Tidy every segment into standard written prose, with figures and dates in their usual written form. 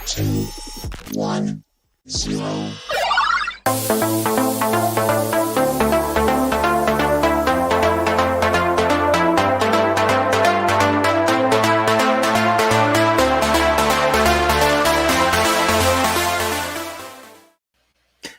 2, 1, 0.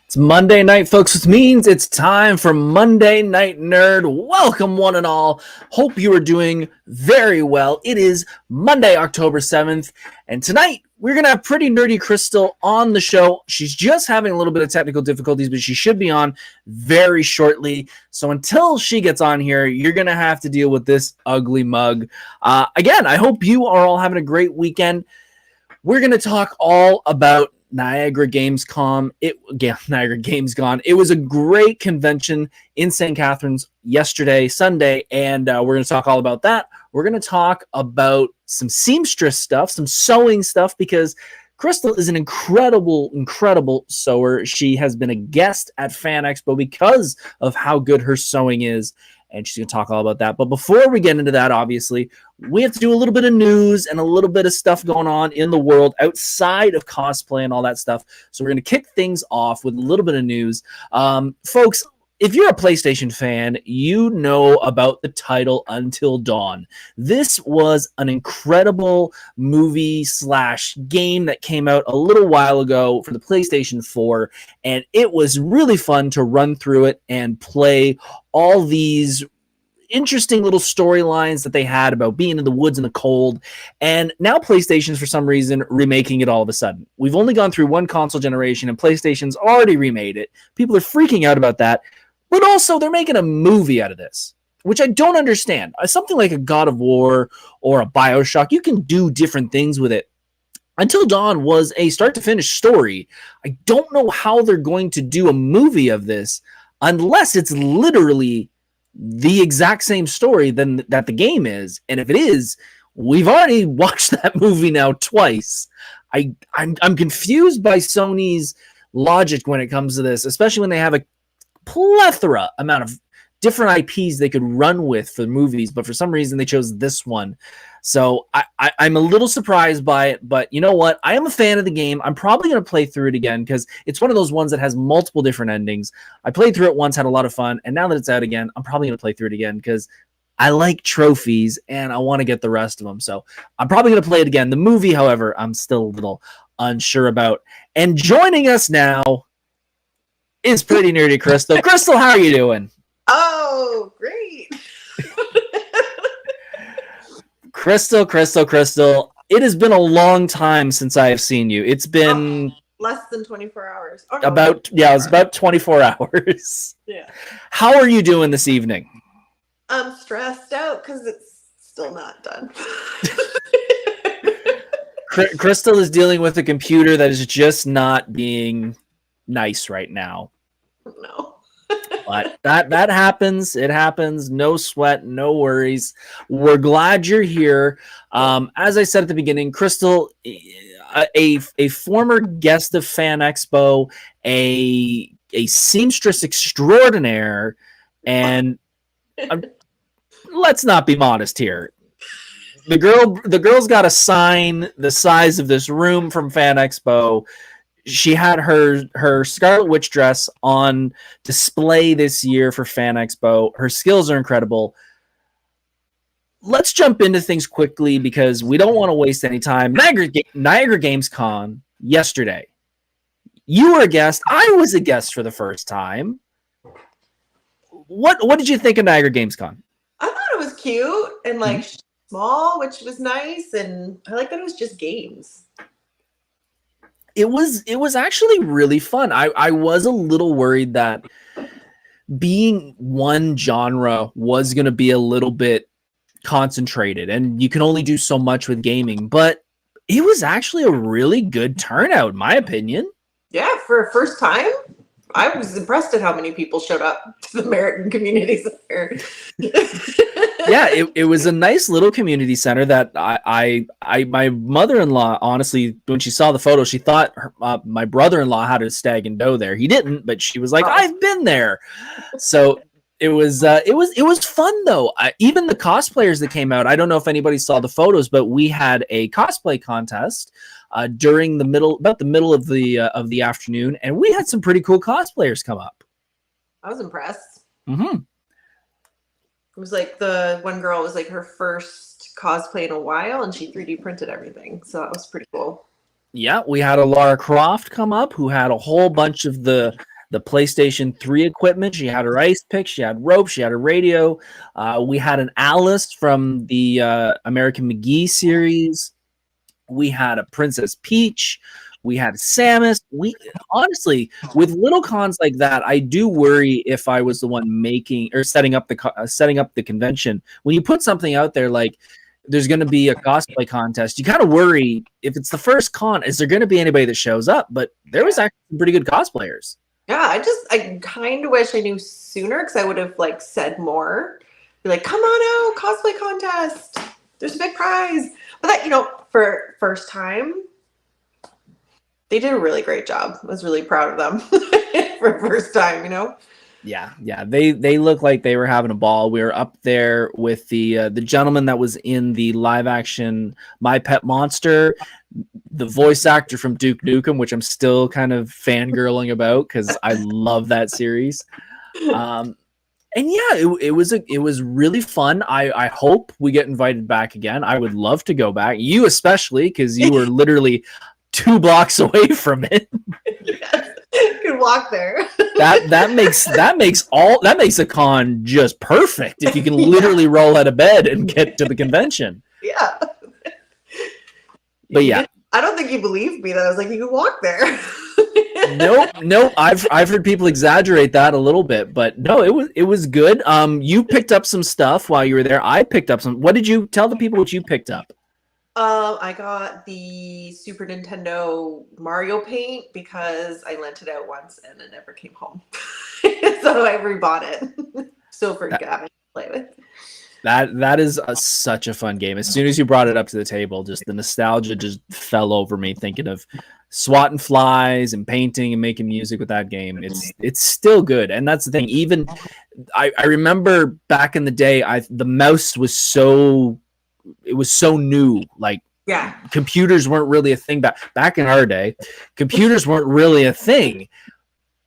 It's Monday night, folks, which means it's time for Monday Night Nerd. Welcome, one and all. Hope you are doing very well. It is Monday, October 7th, and tonight we're going to have Pretty Nerdy Crystal on the show. She's just having a little bit of technical difficulties, but she should be on very shortly. So until she gets on here, you're going to have to deal with this ugly mug. Again, I hope you are all having a great weekend. We're going to talk all about Niagara Gamescon. Niagara Gamescon. It was a great convention in St. Catharines yesterday, Sunday, and we're going to talk all about that. We're going to talk about some seamstress stuff, some sewing stuff, because Crystal is an incredible sewer. She has been a guest at Fan Expo because of how good her sewing is, and she's going to talk all about that. But before we get into that, obviously, we have to do a little bit of news and a little bit of stuff going on in the world outside of cosplay and all that stuff. So we're going to kick things off with a little bit of news. Folks, if you're a PlayStation fan, you know about the title Until Dawn. This was an incredible movie/game that came out a little while ago for the PlayStation 4, and it was really fun to run through it and play all these interesting little storylines that they had about being in the woods in the cold. And now PlayStation's for some reason remaking it all of a sudden. We've only gone through one console generation and PlayStation's already remade it. People are freaking out about that. But also they're making a movie out of this, which I don't understand. Something like a God of War or a BioShock, you can do different things with it. Until Dawn was a start to finish story. I don't know how they're going to do a movie of this unless it's literally the exact same story that the game is. And if it is, we've already watched that movie now twice. I'm confused by Sony's logic when it comes to this, especially when they have a plethora amount of different IPs they could run with for movies, but for some reason they chose this one. So I'm a little surprised by it, but you know what? I am a fan of the game. I'm probably going to play through it again because it's one of those ones that has multiple different endings. I played through it once, had a lot of fun, and now that it's out again, I'm probably going to play through it again because I like trophies and I want to get the rest of them. So I'm probably going to play it again. The movie, however, I'm still a little unsure about. And joining us now is Pretty Nerdy Crystal. Crystal, how are you doing? Oh, great. Crystal. It has been a long time since I have seen you. It's been less than 24 hours. Oh, no, it's about 24 hours. Yeah. How are you doing this evening? I'm stressed out because it's still not done. Crystal is dealing with a computer that is just not being nice right now. No. But that happens. It happens. No sweat, no worries. We're glad you're here. As I said at the beginning, Crystal, a former guest of Fan Expo, a seamstress extraordinaire, and let's not be modest here. The girl's got a sign the size of this room from Fan Expo. She had her Scarlet Witch dress on display this year for Fan Expo. Her skills are incredible. Let's jump into things quickly because we don't want to waste any time. Niagara Gamescon yesterday. You were a guest. I was a guest for the first time. What did you think of Niagara Gamescon? I thought it was cute and small, which was nice, and I like that it was just games. It was actually really fun. I was a little worried that being one genre was going to be a little bit concentrated and you can only do so much with gaming, but it was actually a really good turnout, in my opinion. Yeah, for a first time, I was impressed at how many people showed up to the American Community Center. Yeah, it was a nice little community center that my mother-in-law, honestly, when she saw the photo, she thought my brother-in-law had a stag and doe there. He didn't, but she was like, I've been there. So it was fun though. Even the cosplayers that came out, I don't know if anybody saw the photos, but we had a cosplay contest during about the middle of the afternoon, and we had some pretty cool cosplayers come up. I was impressed. Mm-hmm. It was like the one girl was like her first cosplay in a while, and she 3D printed everything. So that was pretty cool. Yeah, we had a Lara Croft come up who had a whole bunch of the PlayStation 3 equipment. She had her ice pick, she had rope, she had a radio. We had an Alice from the American McGee series. We had a Princess Peach. We had Samus. We honestly, with little cons like that, I do worry if I was the one making or setting up the convention. When you put something out there like there's going to be a cosplay contest, you kind of worry if it's the first con, is there going to be anybody that shows up? But there was actually some pretty good cosplayers. Yeah, I kind of wish I knew sooner because I would have like said more. Be like, come on out, cosplay contest. There's a big prize. But that, for first time, they did a really great job. I was really proud of them for first time, Yeah, they look like they were having a ball. We were up there with the gentleman that was in the live action My Pet Monster, the voice actor from Duke Nukem, which I'm still kind of fangirling about because I love that series. And yeah, it was really fun. I hope we get invited back again. I would love to go back. You especially, because you were literally 2 blocks away from it. Yes. You can walk there. that makes a con just perfect if you can literally roll out of bed and get to the convention. Yeah. But yeah, I don't think you believed me that I was like, you can walk there. Nope. I've heard people exaggerate that a little bit, but no, it was good. You picked up some stuff while you were there. I picked up some. What did you tell the people what you picked up? I got the Super Nintendo Mario paint because I lent it out once and it never came home. So I rebought it. So for Gavin to play with. That is such a fun game. As soon as you brought it up to the table, just the nostalgia just fell over me thinking of swatting flies and painting and making music with that game. It's still good. And that's the thing. Even I remember back in the day, the mouse was so new. Like, yeah, computers weren't really a thing back in our day. Computers weren't really a thing.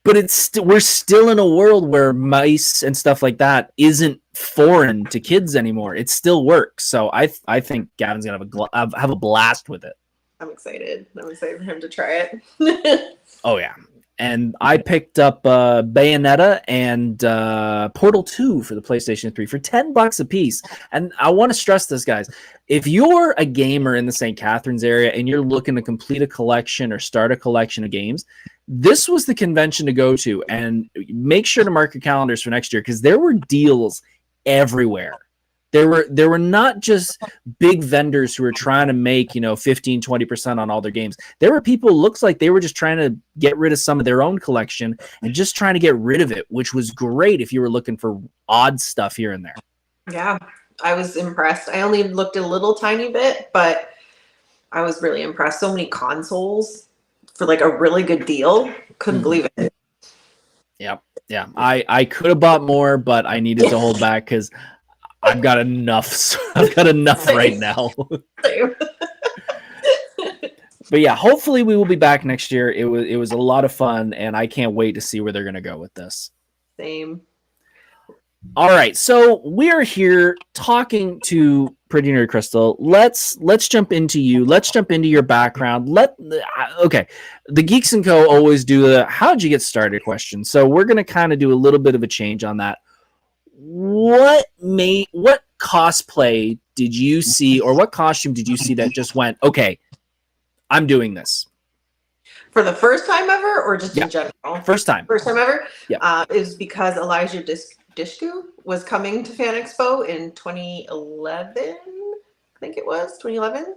But we're still in a world where mice and stuff like that isn't foreign to kids anymore. It still works. So I think Gavin's gonna have a blast with it. I'm excited. I'm excited for him to try it. Oh yeah. And I picked up Bayonetta and Portal 2 for the PlayStation 3 for $10 a piece. And I want to stress this, guys. If you're a gamer in the St. Catharines area and you're looking to complete a collection or start a collection of games, this was the convention to go to. And make sure to mark your calendars for next year because there were deals everywhere. There were not just big vendors who were trying to make, 15, 20% on all their games. There were people, looks like they were just trying to get rid of some of their own collection and just trying to get rid of it, which was great if you were looking for odd stuff here and there. Yeah, I was impressed. I only looked a little tiny bit, but I was really impressed. So many consoles for like a really good deal. Couldn't believe it. Yep. Yeah. I could have bought more, but I needed to hold back because I've got enough. I've got enough right now. But yeah, hopefully we will be back next year. It was a lot of fun, and I can't wait to see where they're going to go with this. Same. All right, so we are here talking to Pretty Nerd Crystal. Let's jump into you. Let's jump into your background. Okay, the Geeks & Co. always do the how'd you get started question. So we're going to kind of do a little bit of a change on that. What cosplay did you see, or what costume did you see that just went, okay, I'm doing this? For the first time ever, or just in general? First time. First time ever? Yeah. It was because Elijah Dishku was coming to Fan Expo in 2011. I think it was 2011.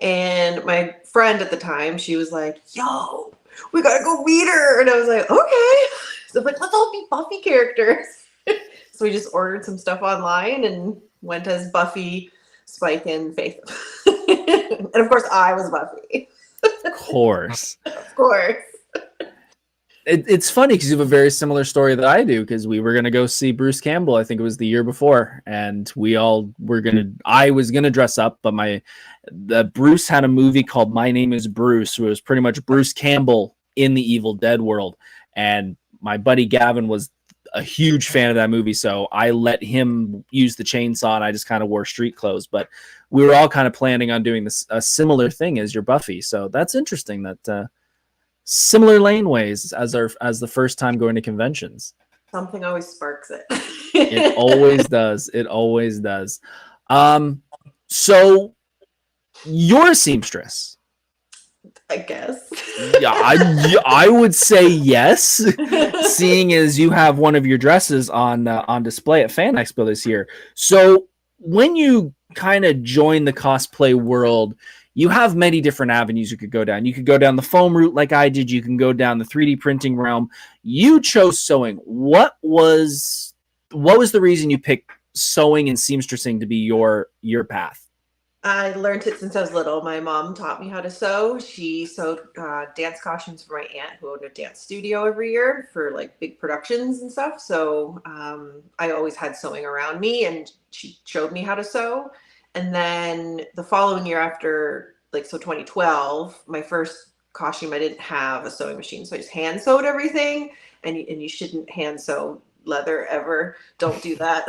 And my friend at the time, she was like, yo, we got to go meet her. And I was like, okay. So I'm like, let's all be Buffy characters. So we just ordered some stuff online and went as Buffy, Spike, and Faith. And of course, I was Buffy. Of course. Of course. It's funny because you have a very similar story that I do, because we were going to go see Bruce Campbell. I think it was the year before. And I was going to dress up, but Bruce had a movie called My Name is Bruce, who was pretty much Bruce Campbell in the Evil Dead world. And my buddy Gavin was a huge fan of that movie. So I let him use the chainsaw and I just kind of wore street clothes, but we were all kind of planning on doing a similar thing as your Buffy. So that's interesting that, similar laneways as the first time going to conventions. Something always sparks it. It always does. It always does. So you're a seamstress. I guess. Yeah, I would say yes, seeing as you have one of your dresses on display at Fan Expo this year. So when you kind of join the cosplay world, you have many different avenues you could go down. You could go down the foam route like I did. You can go down the 3D printing realm. You chose sewing. What was the reason you picked sewing and seamstressing to be your path? I learned it since I was little. My mom taught me how to sew. She sewed dance costumes for my aunt, who owned a dance studio every year for like big productions and stuff. So I always had sewing around me, and she showed me how to sew. And then the following year after, so 2012, my first costume, I didn't have a sewing machine. So I just hand sewed everything. And you shouldn't hand sew leather ever. Don't do that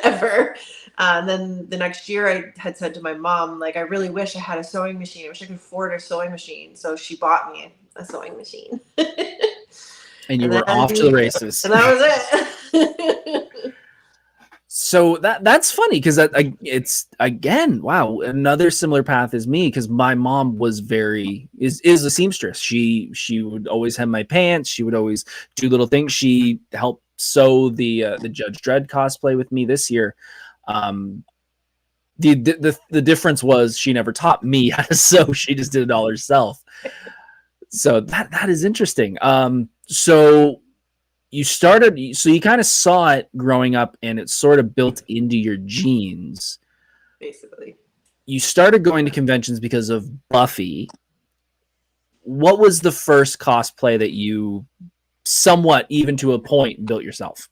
ever. And then the next year I had said to my mom, I really wish I had a sewing machine. I wish I could afford a sewing machine. So she bought me a sewing machine. And you were off to the races. And that was it. So that's funny, because it's, again, wow, another similar path as me, because my mom was is a seamstress. She would always hem my pants. She would always do little things. She helped sew the Judge Dredd cosplay with me this year. The difference was she never taught me how to sew. She just did it all herself. So that is interesting. So you kind of saw it growing up, and it sort of built into your genes. Basically. You started going to conventions because of Buffy. What was the first cosplay that you somewhat, even to a point, built yourself?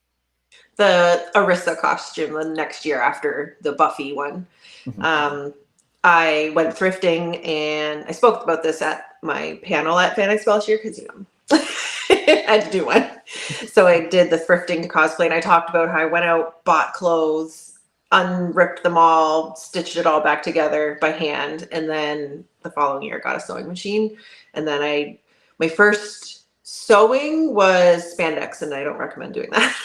The Arissa costume the next year after the Buffy one. Mm-hmm. I went thrifting, and I spoke about this at my panel at Fan Expo last year, because I had to do one. So I did the thrifting to cosplay, and I talked about how I went out, bought clothes, unripped them all, stitched it all back together by hand, and then the following year got a sewing machine. And then my first sewing was spandex, and I don't recommend doing that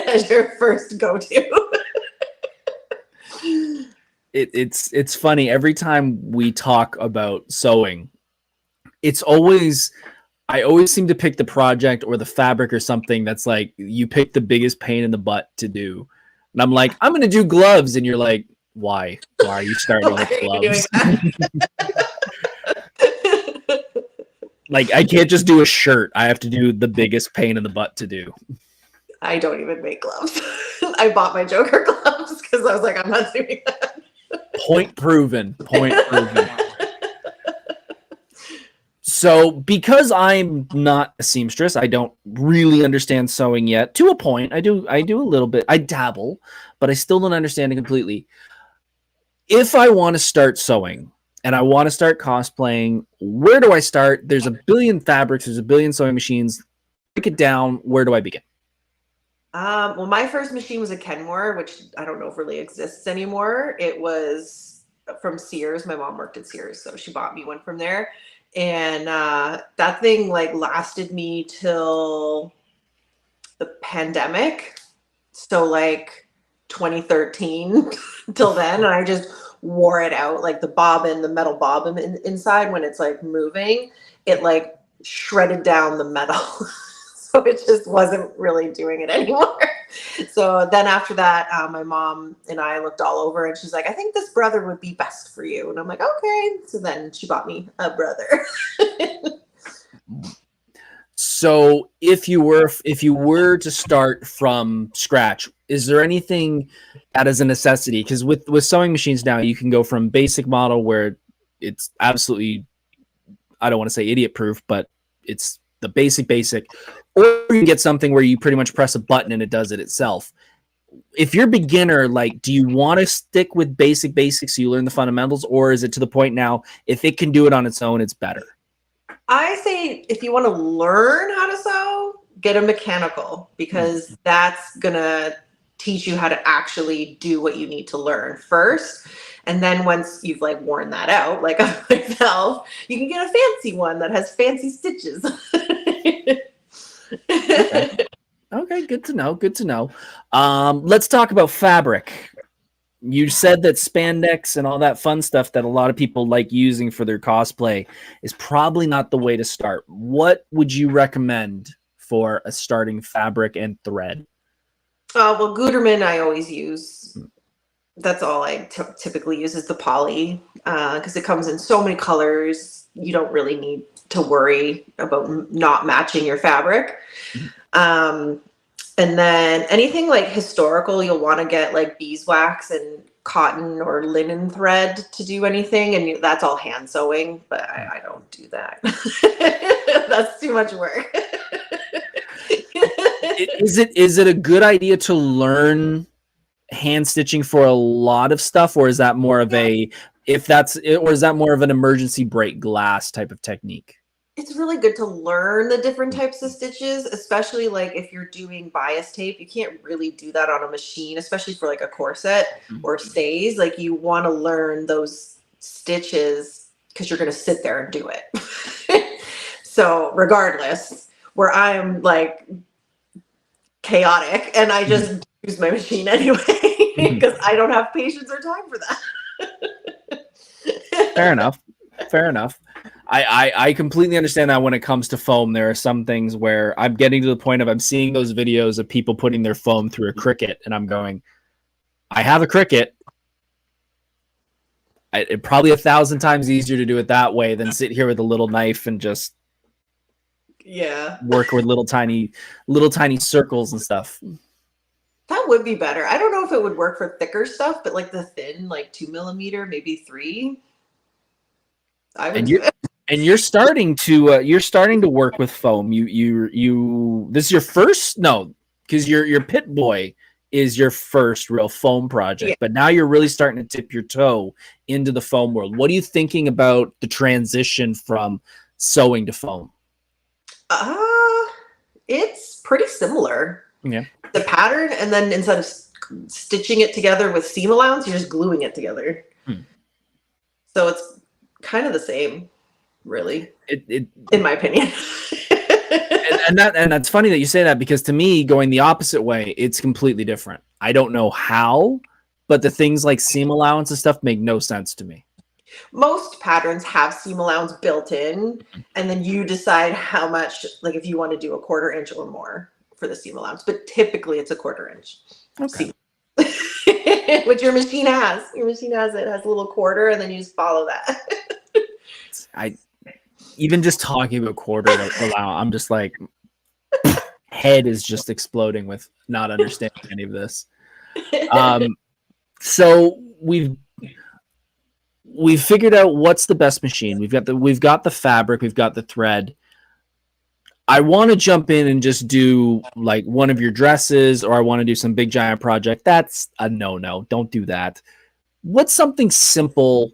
as your first go-to. It's funny, every time we talk about sewing, I always seem to pick the project or the fabric or something that's like, you pick the biggest pain in the butt to do. And I'm like, I'm going to do gloves. And you're like, why? Why are you starting with gloves? I can't just do a shirt. I have to do the biggest pain in the butt to do. I don't even make gloves. I bought my Joker gloves because I was like, I'm not doing that. Point proven. So because I'm not a seamstress, I don't really understand sewing yet. To a point, I do a little bit. I dabble, but I still don't understand it completely. If I want to start sewing and I want to start cosplaying, where do I start? There's a billion fabrics. There's a billion sewing machines. Break it down. Where do I begin? Well, my first machine was a Kenmore, which I don't know if really exists anymore. It was from Sears. My mom worked at Sears, so she bought me one from there. And that thing lasted me till the pandemic. So 2013 till then. And I just wore it out, the metal bobbin inside, when it's moving, it shredded down the metal. So it just wasn't really doing it anymore. So then after that, my mom and I looked all over, and she's like, I think this brother would be best for you. And I'm like, okay. So then she bought me a brother. So if you were to start from scratch, is there anything that is a necessity? Because with sewing machines now, you can go from basic model, where it's absolutely, I don't want to say idiot proof, but it's the basic, or you can get something where you pretty much press a button and it does it itself. If you're beginner, like, do you want to stick with basics so you learn the fundamentals, or is it to the point now, if it can do it on its own, it's better? I say if you want to learn how to sew, get a mechanical, because that's going to teach you how to actually do what you need to learn first. And then once you've like worn that out, like myself, you can get a fancy one that has fancy stitches. Okay, good to know. Let's talk about fabric. You said that spandex and all that fun stuff that a lot of people like using for their cosplay is probably not the way to start. What would you recommend for a starting fabric and thread? Well, Gutermann I always use. That's all I typically use is the poly, because it comes in so many colors. You don't really need to worry about not matching your fabric. And then anything like historical, you'll want to get like beeswax and cotton or linen thread to do anything. And that's all hand sewing, but I don't do that. That's too much work. Is it a good idea to learn hand stitching for a lot of stuff, or is that more of an emergency break glass type of technique? It's really good to learn the different types of stitches, especially like if you're doing bias tape. You can't really do that on a machine, especially for like a corset or stays. Like you want to learn those stitches because you're going to sit there and do it. So regardless, where I'm like chaotic and I just use my machine anyway because I don't have patience or time for that. Fair enough. I completely understand that when it comes to foam. There are some things where I'm getting to the point of I'm seeing those videos of people putting their foam through a Cricut, and I'm going, I have a Cricut. It probably 1,000 times easier to do it that way than sit here with a little knife and just work with little tiny circles and stuff. That would be better. I don't know if it would work for thicker stuff, but like the thin, like 2 millimeter, maybe 3. And you're starting to work with foam. This is your first? No, because your Pit Boy is your first real foam project, but now you're really starting to tip your toe into the foam world. What are you thinking about the transition from sewing to foam? It's pretty similar. Yeah. The pattern, and then instead of stitching it together with seam allowance, you're just gluing it together. So it's kind of the same, really, in my opinion. and that's funny that you say that, because to me, going the opposite way, it's completely different. I don't know how, but the things like seam allowance and stuff make no sense to me. Most patterns have seam allowance built in, and then you decide how much, like if you want to do a 1/4 inch or more for the seam allowance, but typically it's a 1/4 inch. Okay. Which your machine has. Your machine has a little 1/4, and then you just follow that. Even just talking about 1/4 I'm just like, head is just exploding with not understanding any of this. So we've figured out what's the best machine. We've got the fabric, we've got the thread. I want to jump in and just do like one of your dresses, or I want to do some big giant project. That's a no. Don't do that. What's something simple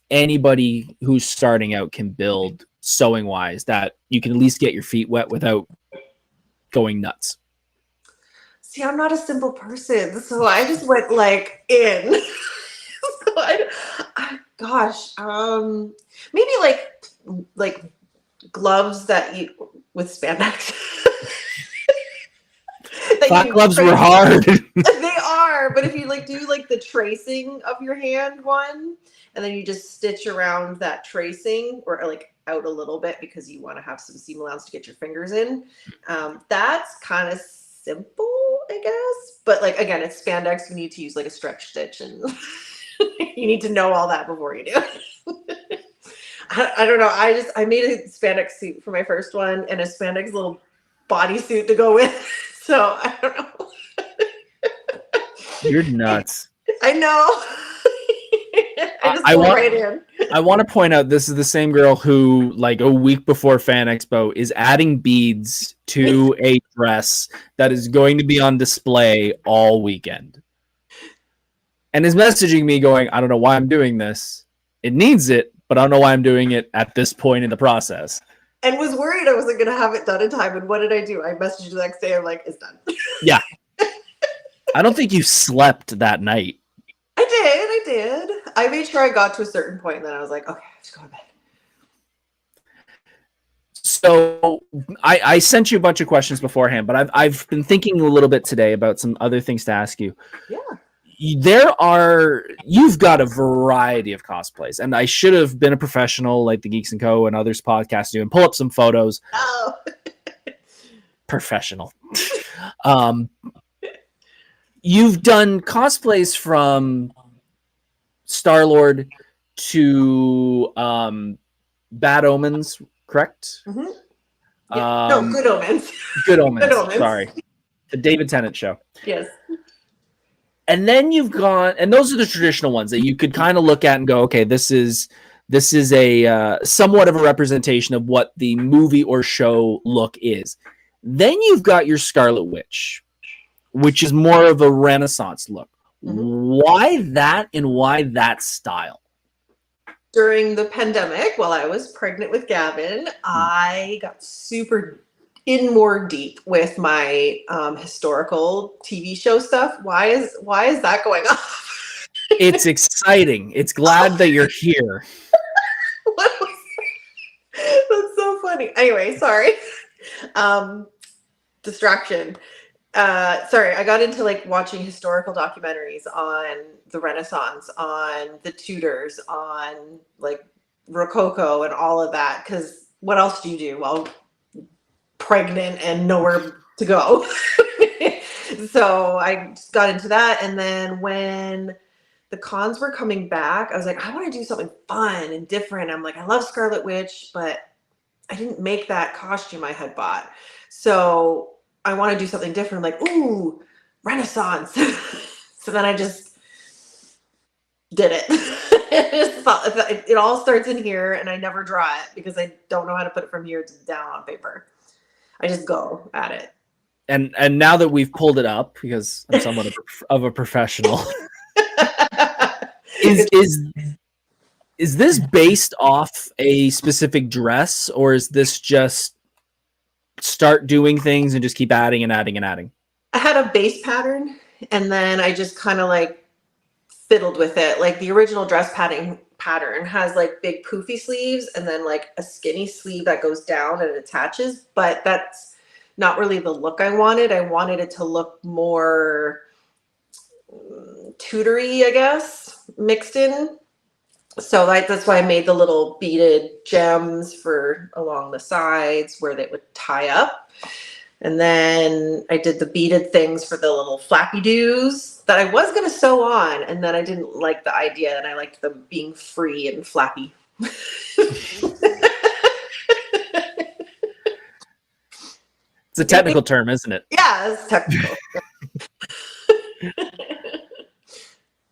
anybody who's starting out can build sewing wise that you can at least get your feet wet without going nuts? See, I'm not a simple person, so I just went like in. So maybe like gloves that you with spandex. Black gloves were hard. They are, but if you like do like the tracing of your hand one, and then you just stitch around that tracing, or like out a little bit because you want to have some seam allowance to get your fingers in. That's kind of simple, I guess. But like again, it's spandex. You need to use like a stretch stitch, and you need to know all that before you do it. I don't know. I made a spandex suit for my first one and a spandex little bodysuit to go with. So I don't know. You're nuts. I know. I just I went want right in. I want to point out this is the same girl who, like a week before Fan Expo, is adding beads to a dress that is going to be on display all weekend. And is messaging me going, I don't know why I'm doing this. It needs it, but I don't know why I'm doing it at this point in the process. And was worried I wasn't going to have it done in time. And what did I do? I messaged you the next day. I'm like, it's done. Yeah. I don't think you slept that night. I did. I made sure I got to a certain point, and then I was like, okay, let's go to bed. So I sent you a bunch of questions beforehand, but I've been thinking a little bit today about some other things to ask you. Yeah. You've got a variety of cosplays, and I should have been a professional like the Geeks and Co. and others podcasts do and pull up some photos. Oh. Professional. You've done cosplays from Star-Lord to Bad Omens, correct? Mm-hmm. Yeah. No, Good Omens. Good Omens. Good Omens. Sorry. The David Tennant show. Yes. And then you've gone, and those are the traditional ones that you could kind of look at and go, okay, this is a somewhat of a representation of what the movie or show look is. Then you've got your Scarlet Witch, which is more of a Renaissance look. Mm-hmm. Why that, and why that style? During the pandemic, while I was pregnant with Gavin, I got super more deep with my historical TV show stuff. Why is that going on? It's exciting. It's glad that you're here. What was that? That's so funny. Anyway, sorry. Distraction. Sorry, I got into like watching historical documentaries on the Renaissance, on the Tudors, on like Rococo and all of that. Because what else do you do while pregnant and nowhere to go? So I just got into that. And then when the cons were coming back, I was like, I want to do something fun and different. I'm like, I love Scarlet Witch, but I didn't make that costume I had bought. So I want to do something different. Like, ooh, Renaissance. So then I just did it. It all starts in here, and I never draw it because I don't know how to put it from here to down on paper. I just go at it. And now that we've pulled it up, because I'm somewhat of a professional, is this based off a specific dress, or is this just start doing things and just keep adding and adding and adding? I had a base pattern, and then I just kind of like fiddled with it. Like the original dress pattern has like big poofy sleeves and then like a skinny sleeve that goes down and attaches, but that's not really the look I wanted. I wanted it to look more Tudory, I guess, mixed in. So that's why I made the little beaded gems for along the sides where they would tie up. And then I did the beaded things for the little flappy doos that I was going to sew on. And then I didn't like the idea, and I liked them being free and flappy. It's a technical term, isn't it? Yeah, it's technical.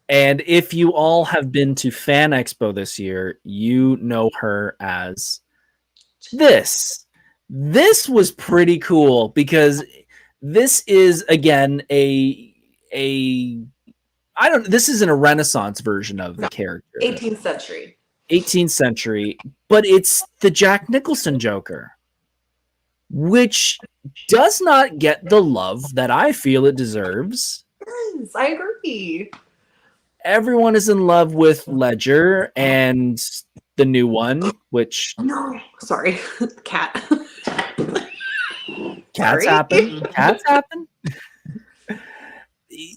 And if you all have been to Fan Expo this year, you know her as this. This was pretty cool because this is again this isn't a Renaissance version of the character. 18th century. 18th century, but it's the Jack Nicholson Joker, which does not get the love that I feel it deserves. Yes, I agree. Everyone is in love with Ledger and the new one, which... No, sorry. Cat. Cats happen. Cats happen.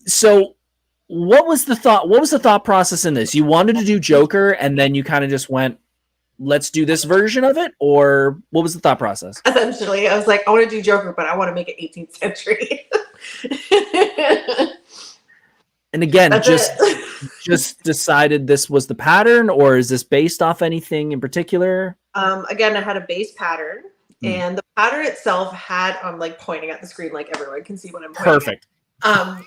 So what was the thought process in this? You wanted to do Joker and then you kind of just went, let's do this version of it? Or what was the thought process? Essentially, I was like, I want to do Joker, but I want to make it 18th century. And again, just decided this was the pattern, or is this based off anything in particular? Again, I had a base pattern, and the pattern itself had, I'm like pointing at the screen like everyone can see what I'm pointing Perfect. at.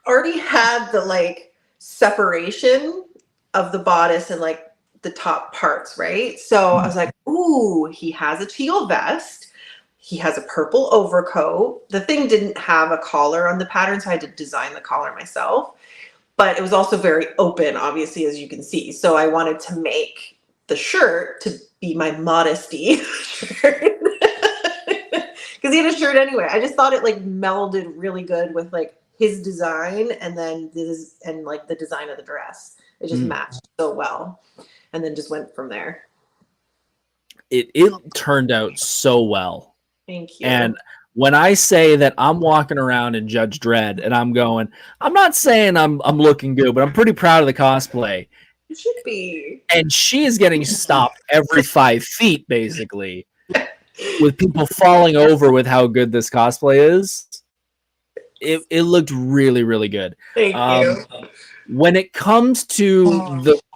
Already had the like separation of the bodice and like the top parts, right? So I was like, ooh, he has a teal vest. He has a purple overcoat. The thing didn't have a collar on the pattern, so I had to design the collar myself. But it was also very open, obviously, as you can see. So I wanted to make the shirt to be my modesty shirt. Because he had a shirt anyway. I just thought it like melded really good with like his design and then this and like the design of the dress. It just matched so well. And then just went from there. It turned out so well. Thank you. And when I say that I'm walking around in Judge Dredd and I'm going, I'm not saying I'm looking good, but I'm pretty proud of the cosplay. You should be. And she is getting stopped every 5 feet, basically, with people falling over with how good this cosplay is. It looked really, really good. Thank you. When it comes to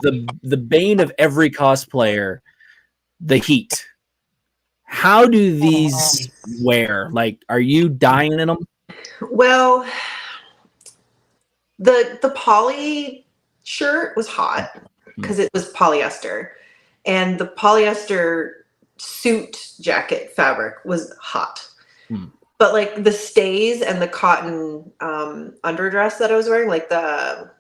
the bane of every cosplayer, the heat. How do these wear? Like, are you dying in them? Well, the poly shirt was hot because it was polyester, and the polyester suit jacket fabric was hot. But like the stays and the cotton underdress that I was wearing, like the,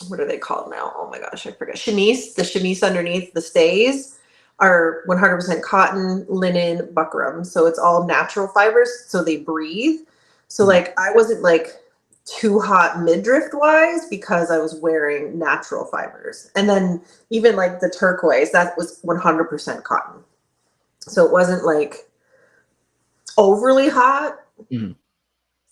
what are they called now? Oh my gosh, I forget. Chemise, the chemise underneath the stays are 100% cotton, linen, buckram. So it's all natural fibers, so they breathe. So like I wasn't like too hot midriff wise because I was wearing natural fibers. And then even like the turquoise, that was 100% cotton. So it wasn't like overly hot.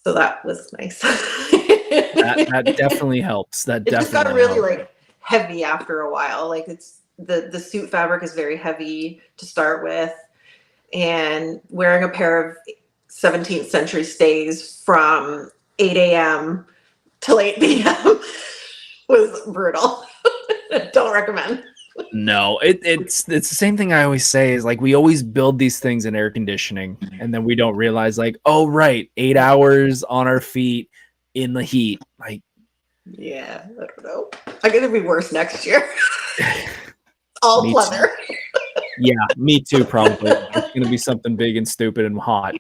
So that was nice. that definitely helps. That it definitely just got really helps. like heavy after a while. Like it's the suit fabric is very heavy to start with, and wearing a pair of 17th century stays from 8 a.m. till 8 p.m. was brutal. Don't recommend. No, it's the same thing I always say is like we always build these things in air conditioning and then we don't realize like, oh right, 8 hours on our feet in the heat. Like, yeah, I don't know. I'm gonna be worse next year. All Me pleather. yeah, me too, probably. It's gonna be something big and stupid and hot.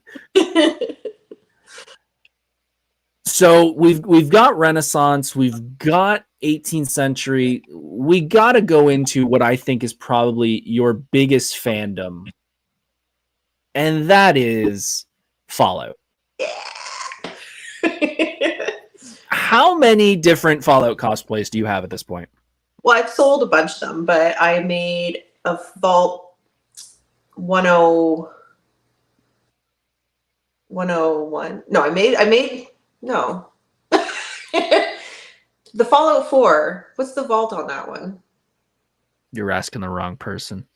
So we've got Renaissance, we've got 18th century. We got to go into what I think is probably your biggest fandom, and that is Fallout. How many different Fallout cosplays do you have at this point? Well, I've sold a bunch of them, but I made a Vault 101. No, I made no. The Fallout 4. What's the vault on that one? You're asking the wrong person.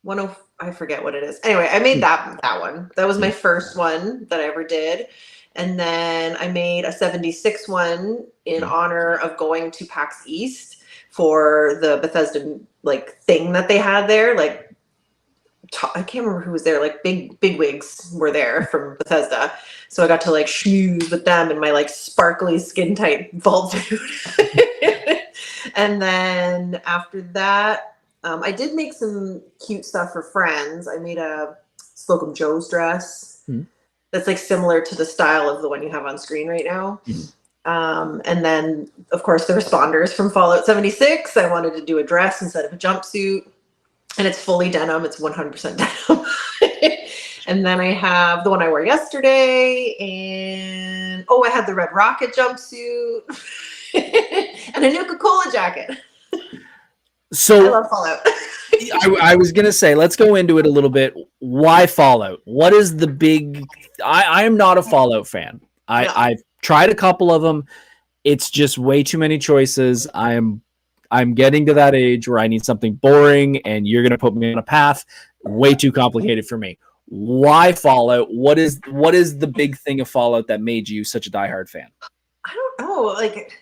I forget what it is. Anyway, I made that one. That was my first one that I ever did. And then I made a 76 one in honor of going to PAX East for the Bethesda like thing that they had there. Like I can't remember who was there. Like big wigs were there from Bethesda. So I got to like schmooze with them in my like sparkly skin tight vault suit. And then after that, I did make some cute stuff for friends. I made a Slocum Joe's dress that's like similar to the style of the one you have on screen right now. And then, of course, the responders from Fallout 76. I wanted to do a dress instead of a jumpsuit. And it's fully denim. It's 100% denim. And then I have the one I wore yesterday. And, I had the Red Rocket jumpsuit. And a Nuka-Cola jacket. So I love Fallout. I was going to say, let's go into it a little bit. Why Fallout? What is the big... I am not a Fallout fan. I've tried a couple of them. It's just way too many choices. I'm getting to that age where I need something boring, and you're going to put me on a path way too complicated for me. Why Fallout? What is the big thing of Fallout that made you such a diehard fan? I don't know. Like,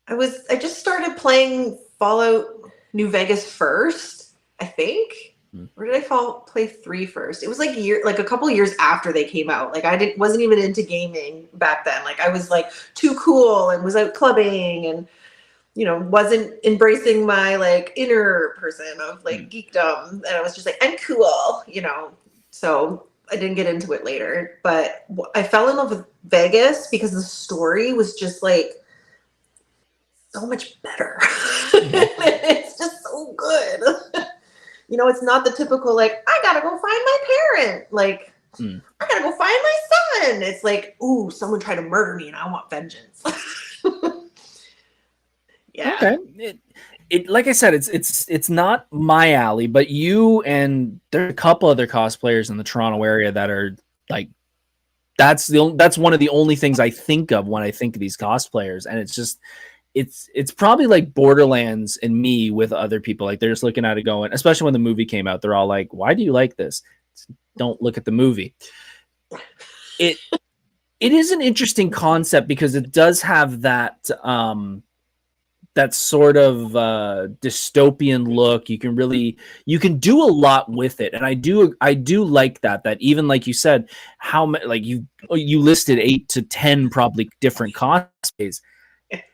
I just started playing Fallout New Vegas first, I think. Or did I play 3 first? It was like a couple years after they came out. Like I wasn't even into gaming back then. Like I was like too cool and was out clubbing, and wasn't embracing my like inner person of like geekdom, and I was just like, I'm cool, so I didn't get into it later, but I fell in love with Vegas because the story was just like so much better. It's just so good. It's not the typical like, I gotta go find my parent, like I gotta go find my son. It's like, ooh, someone tried to murder me and I want vengeance. Yeah. Okay. It like I said, it's not my alley, but you and there's a couple other cosplayers in the Toronto area that are like, that's one of the only things I think of when I think of these cosplayers, and it's just it's probably like Borderlands and me with other people. Like they're just looking at it going, especially when the movie came out, they're all like, "Why do you like this?" Don't look at the movie. It is an interesting concept because it does have that that sort of dystopian look. You can do a lot with it, and I do like that even like you said, like you listed 8 to 10 probably different cosplays,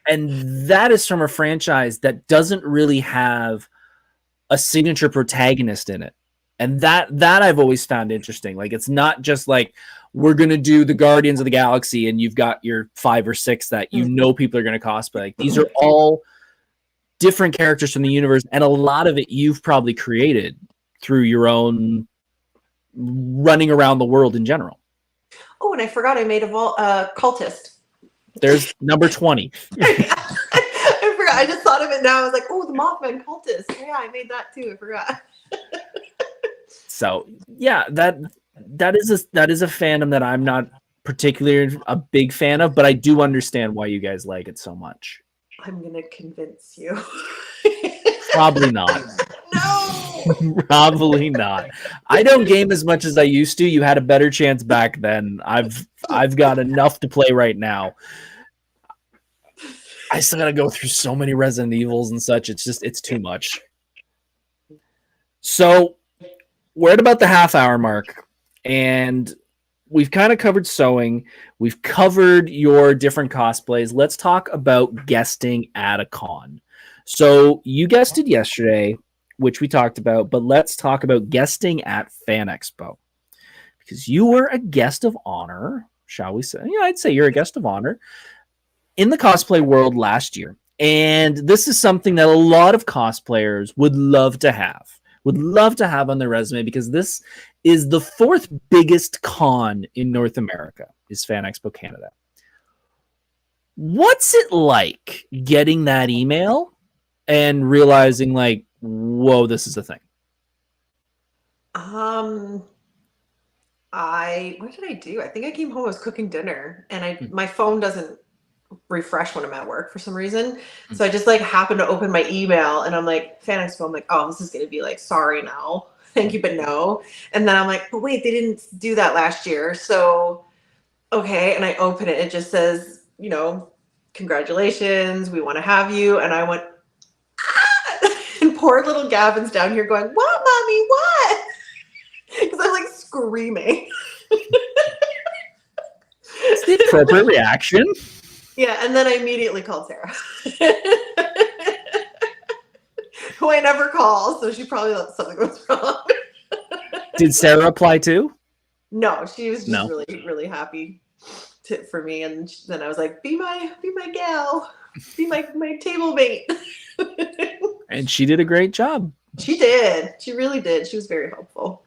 and that is from a franchise that doesn't really have a signature protagonist in it, and that I've always found interesting. Like it's not just like we're gonna do the Guardians of the Galaxy and you've got your 5 or 6 that people are gonna cosplay. Like, these are all different characters from the universe, and a lot of it you've probably created through your own running around the world in general. Oh, and I forgot I made a cultist. There's number 20. I forgot. I just thought of it now. I was like, oh, the Mothman cultist. Yeah, I made that too. I forgot. So yeah, that is a fandom that I'm not particularly a big fan of, but I do understand why you guys like it so much. I'm gonna convince you. Probably not. No. Probably not. I don't game as much as I used to. You had a better chance back then. I've got enough to play right now. I still gotta go through so many Resident Evils and such. It's too much. So we're at about the half-hour mark, and we've kind of covered sewing. We've covered your different cosplays. Let's talk about guesting at a con. So you guested yesterday, which we talked about, but let's talk about guesting at Fan Expo, because you were a guest of honor, shall we say? Yeah, I'd say you're a guest of honor in the cosplay world last year. And this is something that a lot of cosplayers would love to have on their resume, because this is the 4th biggest con in North America, is Fan Expo Canada. What's it like getting that email and realizing like, whoa, this is a thing? What did I do? I think I came home, I was cooking dinner, and my phone doesn't refresh when I'm at work for some reason. So I just like happened to open my email, and I'm like, Fan Expo. I'm like, oh, this is gonna be like, sorry, no, thank you, but no. And then I'm like, but wait, they didn't do that last year. So okay, and I open it. It just says, congratulations, we want to have you. And I went, ah! And poor little Gavin's down here going, what, mommy, what? Because I'm like screaming. It's the appropriate reaction. Yeah, and then I immediately called Sarah, who I never call, so she probably thought something was wrong. Did Sarah apply too? No, she was just really, really happy for me, and then I was like, "Be my gal, be my table mate." And she did a great job. She did. She really did. She was very helpful.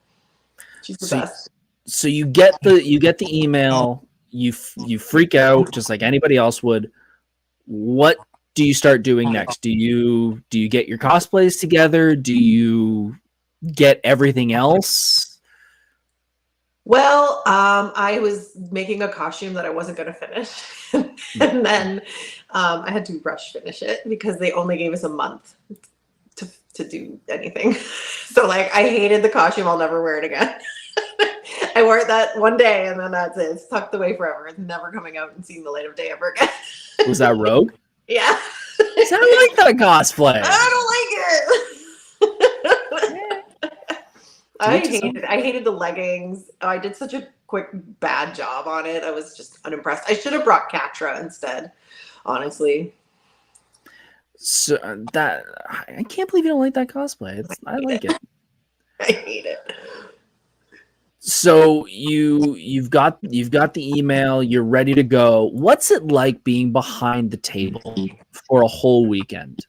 She's the best. So you get the email. You freak out just like anybody else would. What do you start doing next? Do you get your cosplays together? Do you get everything else? Well, I was making a costume that I wasn't going to finish, and then I had to rush finish it because they only gave us a month to do anything. So like, I hated the costume. I'll never wear it again. I wore it that one day, and then that's it. It's tucked away forever. It's never coming out and seeing the light of day ever again. Was that Rogue? Yeah. I like that cosplay. I don't like it. I hated the leggings. I did such a bad job on it. I was just unimpressed. I should have brought Katra instead, honestly. So that I can't believe you don't like that cosplay. I like it. I hate it. So you've got the email, you're ready to go. What's it like being behind the table for a whole weekend?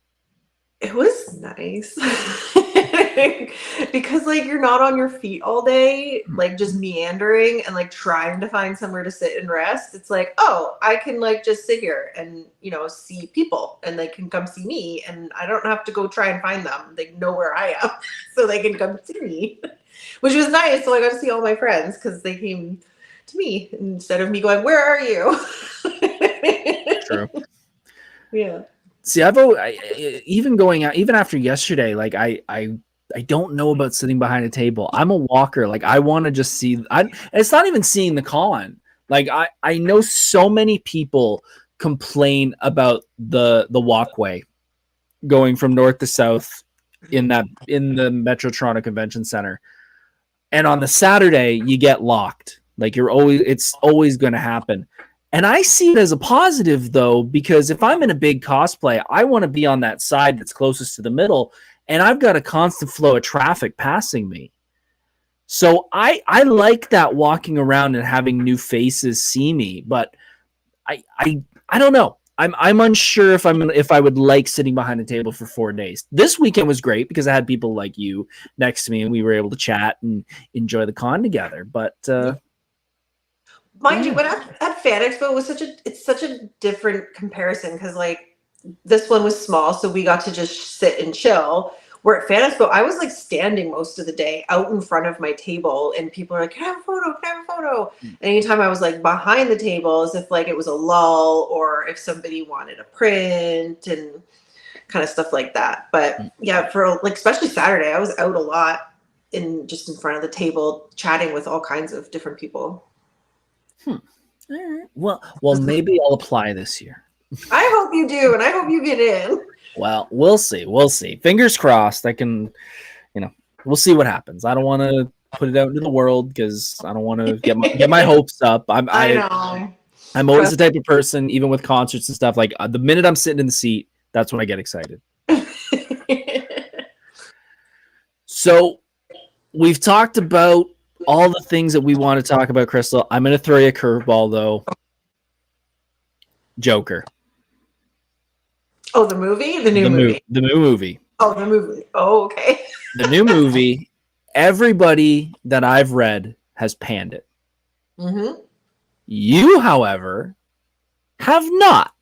It was nice. Because like you're not on your feet all day, like just meandering and like trying to find somewhere to sit and rest. It's like, oh, I can like just sit here and see people, and they can come see me, and I don't have to go try and find them. They know where I am, so they can come see me, which was nice. So I got to see all my friends because they came to me instead of me going, "Where are you?" True. Yeah. See, even going out, even after yesterday, like I don't know about sitting behind a table. I'm a walker. Like I want to just see. It's not even seeing the con. Like I know so many people complain about the walkway going from north to south in the Metro Toronto Convention Center, and on the Saturday you get locked. Like it's always going to happen. And I see it as a positive, though, because if I'm in a big cosplay, I want to be on that side that's closest to the middle, and I've got a constant flow of traffic passing me. So I like that, walking around and having new faces see me, but I don't know. I'm unsure if I would like sitting behind a table for 4 days. This weekend was great because I had people like you next to me, and we were able to chat and enjoy the con together. But mind you, when at Fan Expo, it's such a different comparison because like this one was small, so we got to just sit and chill. Where at Fan Expo, I was like standing most of the day out in front of my table, and people are like, "Can I have a photo? Can I have a photo?" And anytime I was like behind the table, as if like it was a lull, or if somebody wanted a print and kind of stuff like that. But yeah, for like especially Saturday, I was out a lot just in front of the table, chatting with all kinds of different people. All right. Well, maybe I'll apply this year. I hope you do, and I hope you get in. Well, we'll see. We'll see. Fingers crossed. I can, we'll see what happens. I don't want to put it out into the world because I don't want to get my hopes up. I know. I'm always the type of person, even with concerts and stuff. Like the minute I'm sitting in the seat, that's when I get excited. So we've talked about all the things that we want to talk about, Crystal. I'm going to throw you a curveball, though. Joker. Oh, the movie? The new movie. The new movie. Oh, the movie. Oh, okay. The new movie. Everybody that I've read has panned it. Mm-hmm. You, however, have not.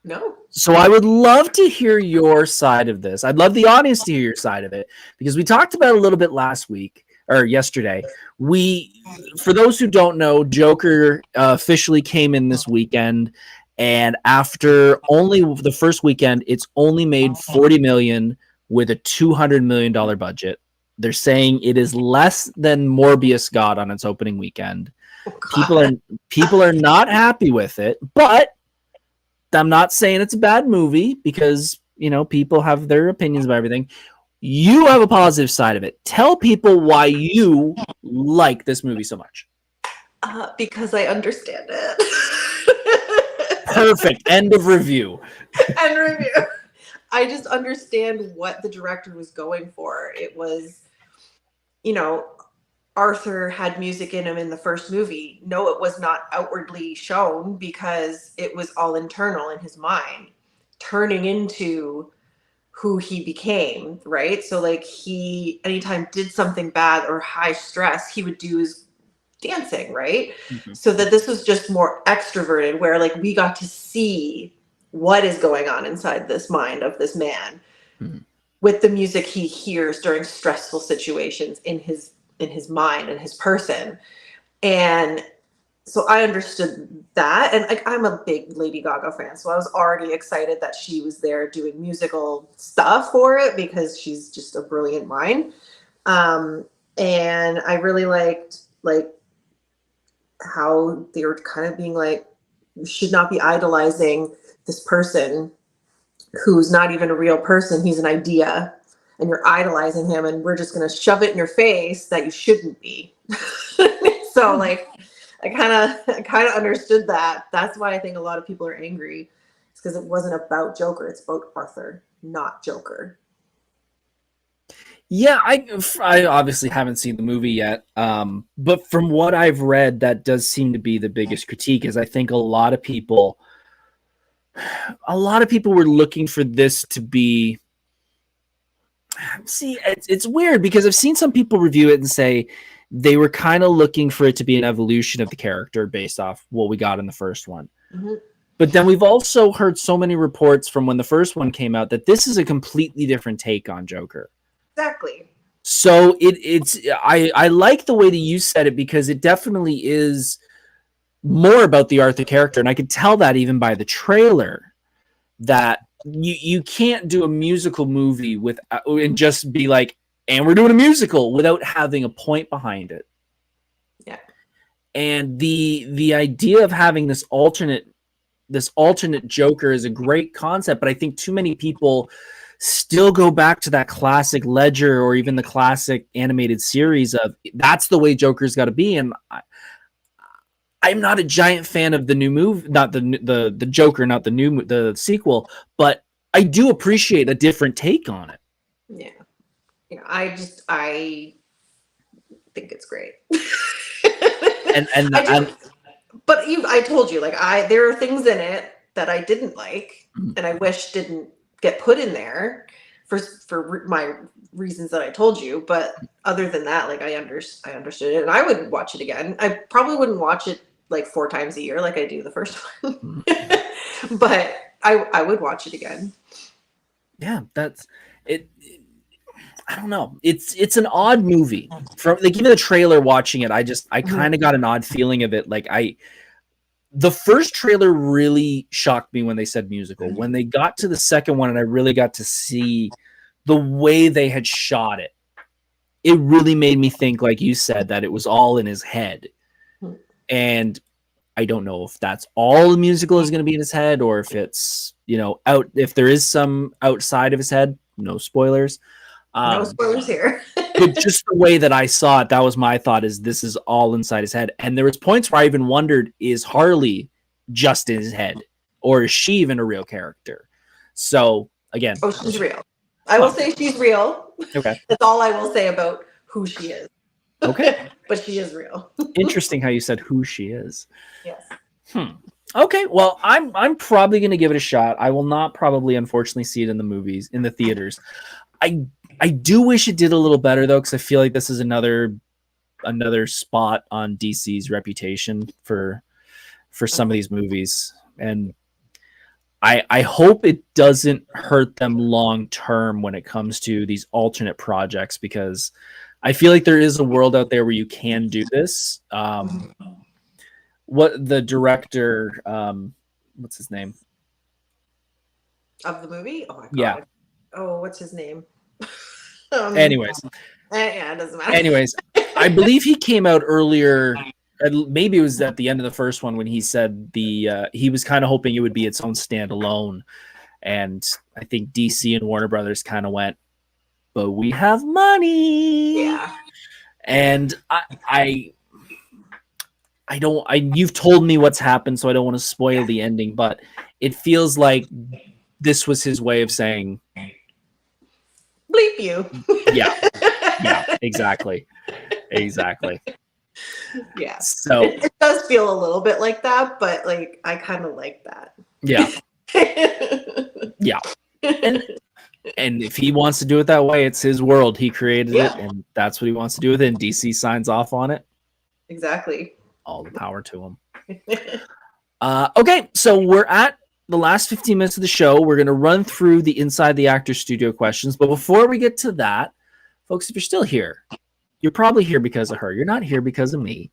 No. So I would love to hear your side of this. I'd love the audience to hear your side of it because we talked about it a little bit last week. Or yesterday. For those who don't know, Joker officially came in this weekend, and after only the first weekend, it's only made $40 million with a $200 million budget. They're saying it is less than Morbius got on its opening weekend. Oh, people are not happy with it, but I'm not saying it's a bad movie because people have their opinions about everything. You have a positive side of it. Tell people why you like this movie so much. Because I understand it. Perfect. End of review. End review. I just understand what the director was going for. It was, Arthur had music in him in the first movie. No, it was not outwardly shown because it was all internal in his mind, turning into who he became, right? So like he anytime did something bad or high stress, he would do his dancing, right? Mm-hmm. So that this was just more extroverted, where like we got to see what is going on inside this mind of this man with the music he hears during stressful situations in his mind and his person. And so I understood that. And like, I'm a big Lady Gaga fan. So I was already excited that she was there doing musical stuff for it because she's just a brilliant mind. And I really liked like how they were kind of being like, you should not be idolizing this person who's not even a real person. He's an idea and you're idolizing him, and we're just going to shove it in your face that you shouldn't be. So like, I kind of understood that. That's why I think a lot of people are angry. It's because it wasn't about Joker. It's about Arthur, not Joker. Yeah, I obviously haven't seen the movie yet, but from what I've read, that does seem to be the biggest critique. Is I think a lot of people were looking for this to be. See, it's weird because I've seen some people review it and say they were kind of looking for it to be an evolution of the character based off what we got in the first one. Mm-hmm. But then we've also heard so many reports from when the first one came out that this is a completely different take on Joker. Exactly. So I like the way that you said it because it definitely is more about the Arthur character, and I could tell that even by the trailer that you can't do a musical movie and just be like, and we're doing a musical without having a point behind it. Yeah. And the idea of having this alternate Joker is a great concept, but I think too many people still go back to that classic Ledger or even the classic animated series of that's the way Joker's got to be. And I'm not a giant fan of the new movie, not the Joker, not the sequel, but I do appreciate a different take on it. Yeah. I think it's great. But I told you, like, there are things in it that I didn't like, and I wish didn't get put in there for my reasons that I told you. But other than that, like, I understood it, and I would watch it again. I probably wouldn't watch it like 4 times a year like I do the first one, but I would watch it again. Yeah, that's it. I don't know. It's an odd movie. From like even the trailer, watching it, I kind of got an odd feeling of it. Like the first trailer really shocked me when they said musical. When they got to the second one and I really got to see the way they had shot it, it really made me think, like you said, that it was all in his head. And I don't know if that's all the musical is going to be in his head or if it's, if there is some outside of his head. No spoilers. No spoilers here. But just the way that I saw it, that was my thought, is this is all inside his head. And there was points where I even wondered, is Harley just in his head? Or is she even a real character? So, again. Oh, she's real. I will say she's real. Okay. That's all I will say about who she is. Okay. But she is real. Interesting how you said who she is. Yes. Okay, well, I'm probably going to give it a shot. I will not probably, unfortunately, see it in the theaters. I do wish it did a little better, though, because I feel like this is another spot on DC's reputation for some of these movies. And I hope it doesn't hurt them long term when it comes to these alternate projects, because I feel like there is a world out there where you can do this. What the director, what's his name? Of the movie? Oh, my God. Yeah. Oh, what's his name? Anyways. Yeah, it doesn't matter. Anyways, I believe he came out earlier. Maybe it was at the end of the first one when he said he was kind of hoping it would be its own standalone. And I think DC and Warner Brothers kind of went, but we have money. Yeah. And you've told me what's happened, so I don't want to spoil the ending, but it feels like this was his way of saying, bleep you. Yeah, exactly. Yeah. So it does feel a little bit like that, but like I kind of like that. Yeah. Yeah. And if he wants to do it that way, it's his world. He created it, and that's what he wants to do with it. And DC signs off on it. Exactly. All the power to him. Okay, so we're at the last 15 minutes of the show. We're going to run through the Inside the Actor Studio questions. But before we get to that, folks, if you're still here, you're probably here because of her. You're not here because of me.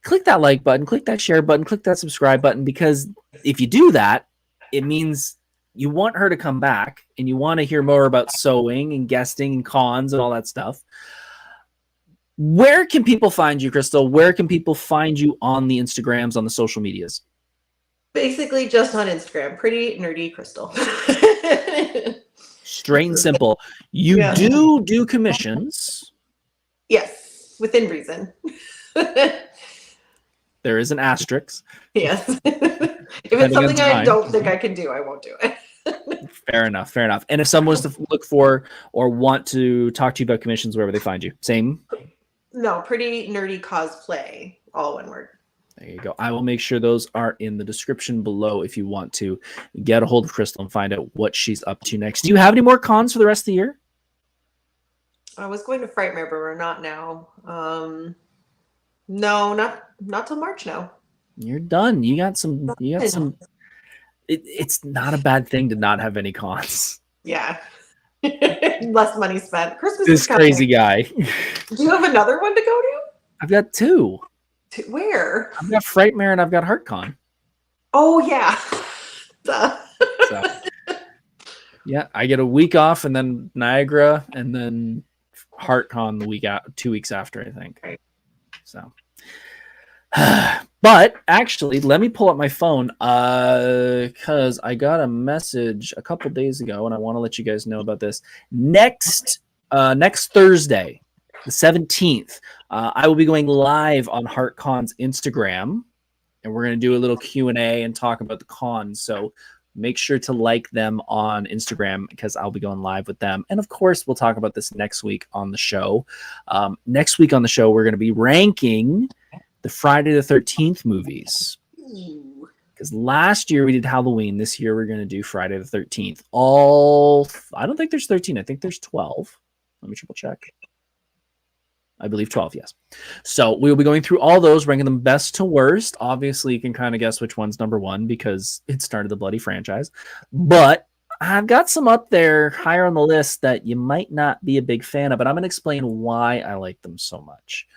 Click that like button, click that share button, click that subscribe button, because if you do that, it means you want her to come back and you want to hear more about sewing and guesting and cons and all that stuff. Where can people find you, Crystal? Where can people find you on the Instagrams, on the social medias? Basically just on Instagram. Pretty nerdy Crystal. Straight and simple. You do commissions. Yes, within reason. There is an asterisk. Yes. If it's Depending on something I time. don't think I can do, I won't do it. Fair enough. Fair enough. And if someone was to look for or want to talk to you about commissions, wherever they find you, same. No, pretty nerdy cosplay, all one word. There you go. I will make sure those are in the description below if you want to get a hold of Crystal and find out what she's up to next. Do you have any more cons for the rest of the year? I was going to Frightmare, but we're not now. No, not till March now. You're done. You got some. It's not a bad thing to not have any cons. Yeah. Less money spent. Christmas This is coming. crazy guy. Do you have another one to go to? I've got two. Where? I've got Frightmare and I've got HeartCon. Oh yeah. Duh. So, yeah, I get a week off and then Niagara and then HeartCon the week out, 2 weeks after, I think. Right. So, but actually, let me pull up my phone because I got a message a couple days ago, and I want to let you guys know about this. Next Thursday, the 17th, I will be going live on HeartCon's Instagram, and we're going to do a little Q&A and talk about the con. So make sure to like them on Instagram because I'll be going live with them. And of course, we'll talk about this next week on the show. Next week on the show, we're going to be ranking the Friday the 13th movies. Because last year we did Halloween. This year we're going to do Friday the 13th. I don't think there's 13. I think there's 12. Let me triple check. I believe 12, yes. So we'll be going through all those, ranking them best to worst. Obviously, you can kind of guess which one's number one because it started the bloody franchise. But I've got some up there higher on the list that you might not be a big fan of, but I'm going to explain why I like them so much.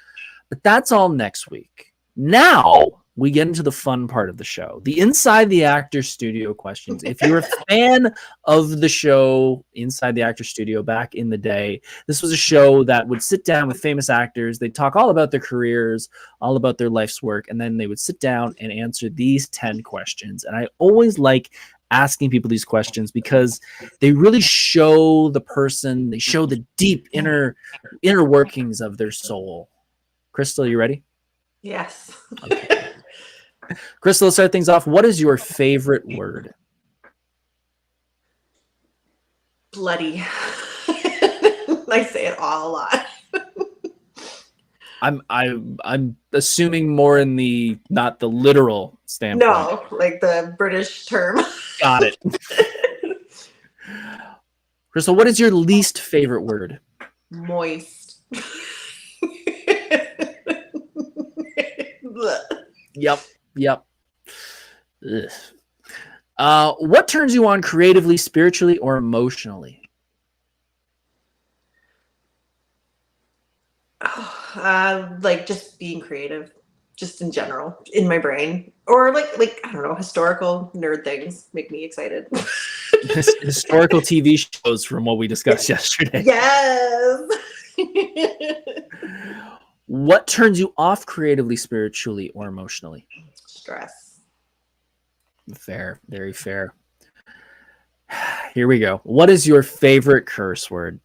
But that's all next week. Now we get into the fun part of the show, the Inside the Actor Studio questions. If you're a fan of the show Inside the Actor Studio back in the day, this was a show that would sit down with famous actors. They'd talk all about their careers, all about their life's work, and then they would sit down and answer these 10 questions. And I always like asking people these questions because they really show the person, they show the deep inner workings of their soul. Crystal, you ready? Yes. Okay. Crystal, let's start things off. What is your favorite word? Bloody. I say it all a lot. I'm assuming more in the not the literal standpoint. No, like the British term. Got it. Crystal, what is your least favorite word? Moist. Yep. What turns you on creatively, spiritually, or emotionally? Like just being creative, just in general, in my brain, or like I don't know, historical nerd things make me excited. Historical TV shows from what we discussed yesterday. Yes. What turns you off creatively, spiritually, or emotionally? Stress. Fair, very fair. Here we go. What is your favorite curse word?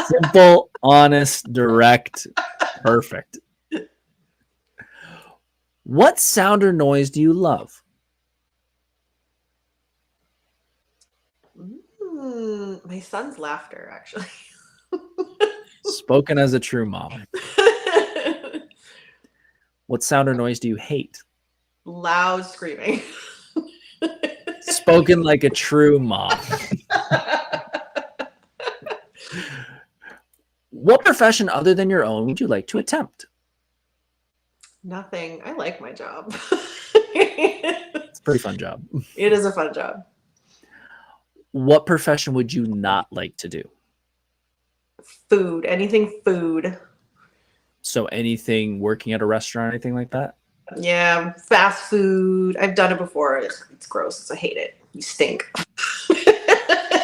Simple, honest, direct, perfect. What sound or noise do you love? My son's laughter, actually. Spoken as a true mom. What sound or noise do you hate? Loud screaming. Spoken like a true mom. What profession other than your own would you like to attempt? Nothing. I like my job. It's a pretty fun job. It is a fun job. What profession would you not like to do? Food. Anything food. So anything working at a restaurant, anything like that? Yeah, fast food. I've done it before. It's gross. I hate it. You stink.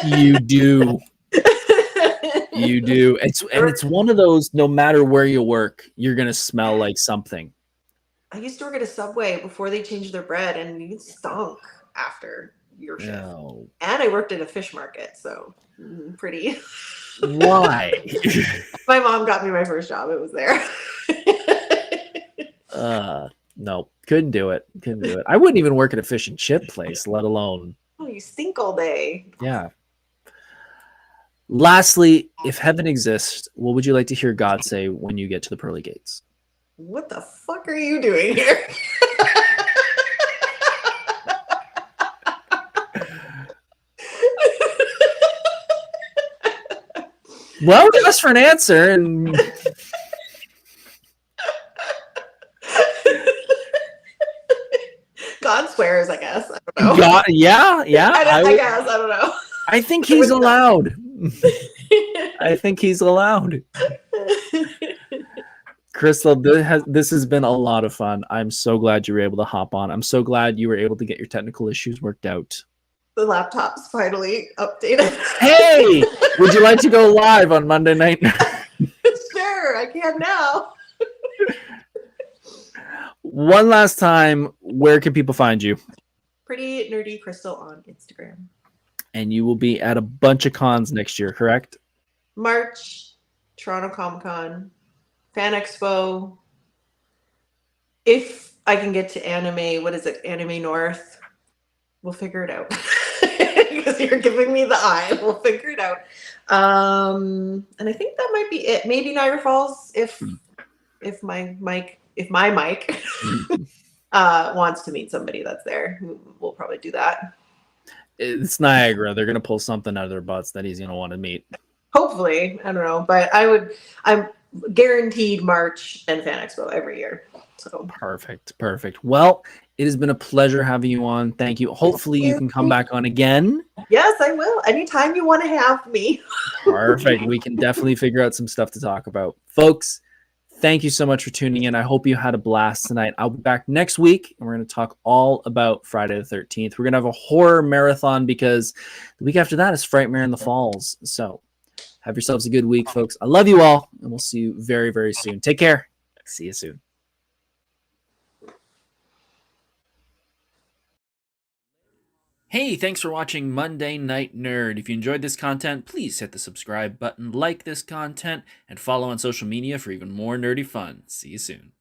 You do. You do. It's one of those, no matter where you work, you're going to smell like something. I used to work at a Subway before they changed their bread, and it stunk after your shift. No. And I worked at a fish market, so pretty. Why? My mom got me my first job. It was there. No, couldn't do it. Couldn't do it. I wouldn't even work at a fish and chip place, let alone. Oh, you stink all day. Yeah. Lastly, if heaven exists, what would you like to hear God say when you get to the pearly gates? What the fuck are you doing here? Well, we asked for an answer, and God swears, I guess. I don't know. God, yeah. I guess. I don't know. I think he's allowed. I think he's allowed. Crystal, this has been a lot of fun. I'm so glad you were able to hop on. I'm so glad you were able to get your technical issues worked out. The laptop's finally updated. Hey, would you like to go live on Monday night? Sure, I can now. One last time, where can people find you? Pretty Nerdy Crystal on Instagram. And you will be at a bunch of cons next year, correct? March, Toronto Comic Con, Fan Expo. If I can get to Anime, what is it? Anime North. We'll figure it out. Because you're giving me the eye. We'll figure it out. And I think that might be it. Maybe Niagara Falls if my mic wants to meet somebody that's there. We'll probably do that. It's Niagara. They're gonna pull something out of their butts that he's gonna want to meet. Hopefully, I don't know, but I'm guaranteed March and Fan Expo every year. So Perfect. Well, it has been a pleasure having you on. Thank you. Hopefully you can come back on again. Yes, I will. Anytime you want to have me. Perfect. We can definitely figure out some stuff to talk about. Folks, thank you so much for tuning in. I hope you had a blast tonight. I'll be back next week, and we're going to talk all about Friday the 13th. We're going to have a horror marathon because the week after that is Frightmare in the Falls. So have yourselves a good week, folks. I love you all, and we'll see you very, very soon. Take care. See you soon. Hey, thanks for watching Monday Night Nerd. If you enjoyed this content, please hit the subscribe button, like this content, and follow on social media for even more nerdy fun. See you soon.